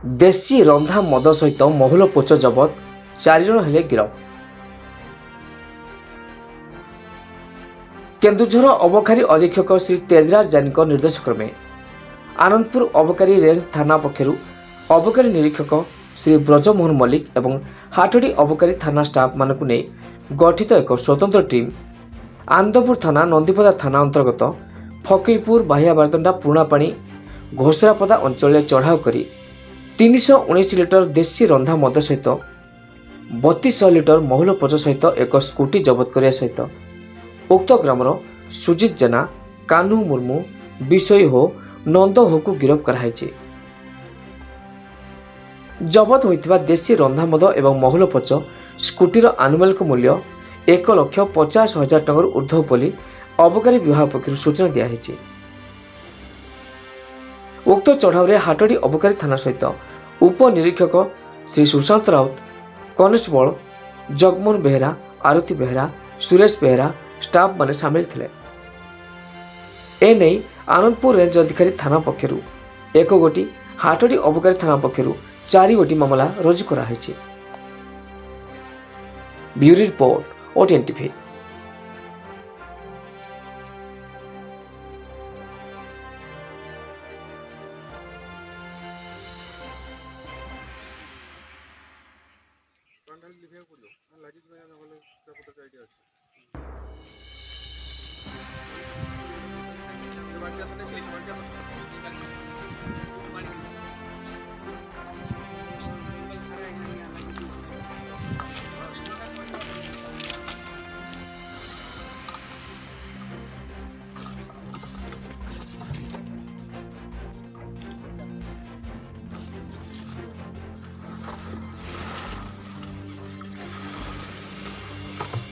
ଦେଶୀ ରନ୍ଧା ମଦ ସହିତ ମହୁଲ ପୋଚ ଜବତ, 4 ଜଣ ହେଲେ ଗିରଫ। କେନ୍ଦୁଝର ଅବକାରୀ ଅଧୀକ୍ଷକ ଶ୍ରୀ ତେଜରାଜ ଜାନୀଙ୍କ ନିର୍ଦ୍ଦେଶକ୍ରମେ ଆନନ୍ଦପୁର ଅବକାରୀ ରେଞ୍ଜ ଥାନା ପକ୍ଷରୁ ଅବକାରୀ ନିରୀକ୍ଷକ ଶ୍ରୀ ବ୍ରଜମୋହନ ମଲ୍ଲିକ ଏବଂ ହାଟଡି ଅବକାରୀ ଥାନା ଷ୍ଟାଫମାନଙ୍କୁ ନେଇ ଗଠିତ ଏକ ସ୍ୱତନ୍ତ୍ର ଟିମ୍ ଆନନ୍ଦପୁର ଥାନା, ନନ୍ଦିପଦା ଥାନା ଅନ୍ତର୍ଗତ ଫକୀରପୁର, ବାହିଆବାରଦଣ୍ଡା, ପୁରୁଣାପାଣି, ଘୋଷରାପଦା ଅଞ୍ଚଳରେ ଚଢ଼ାଉ କରି 319 ଲିଟର ଦେଶୀ ରନ୍ଧା ମଦ ସହିତ 3200 ଲିଟର ମହୁଲ ପୋଚ ସହିତ ଏକ ସ୍କୁଟି ଜବତ କରିବା ସହିତ ଉକ୍ତ ଗ୍ରାମର ସୁଜିତ ଜେନା, କାହ୍ନୁ ମୁର୍ମୁ, ବିଷୋଇ ହୋ, ନନ୍ଦ ହୋକୁ ଗିରଫ କରାଯାଇଛି। ଜବତ ହୋଇଥିବା ଦେଶୀ ରନ୍ଧା ମଦ ଏବଂ ମହୁଲ ପୋଚ ସ୍କୁଟିର ଆନୁମାନିକ ମୂଲ୍ୟ 1,50,000 ଟଙ୍କାରୁ ଉର୍ଦ୍ଧ୍ୱ ବୋଲି ଅବକାରୀ ବିଭାଗ ପକ୍ଷରୁ ସୂଚନା ଦିଆଯାଇଛି। ଉକ୍ତ ଚଢ଼ାଉରେ ହାଟଡି ଅବକାରୀ ଥାନା ସହିତ ଉପନିରୀକ୍ଷକ ଶ୍ରୀ ସୁଶାନ୍ତ ରାଉତ, କନେଷ୍ଟବଳ ଜଗମୋହନ ବେହେରା, ଆରତୀ ବେହେରା, ସୁରେଶ ବେହେରା ଷ୍ଟାଫ ମାନେ ସାମିଲ ଥିଲେ। ଏନେଇ ଆନନ୍ଦପୁର ରେଞ୍ଜ ଅଧିକାରୀ ଥାନା ପକ୍ଷରୁ 1 ଗୋଟି, ହାଟଡି ଅବକାରୀ ଥାନା ପକ୍ଷରୁ 4 ଗୋଟି ମାମଲା ରୁଜୁ କରାଯାଇଛି। Bureau report, OTN TV।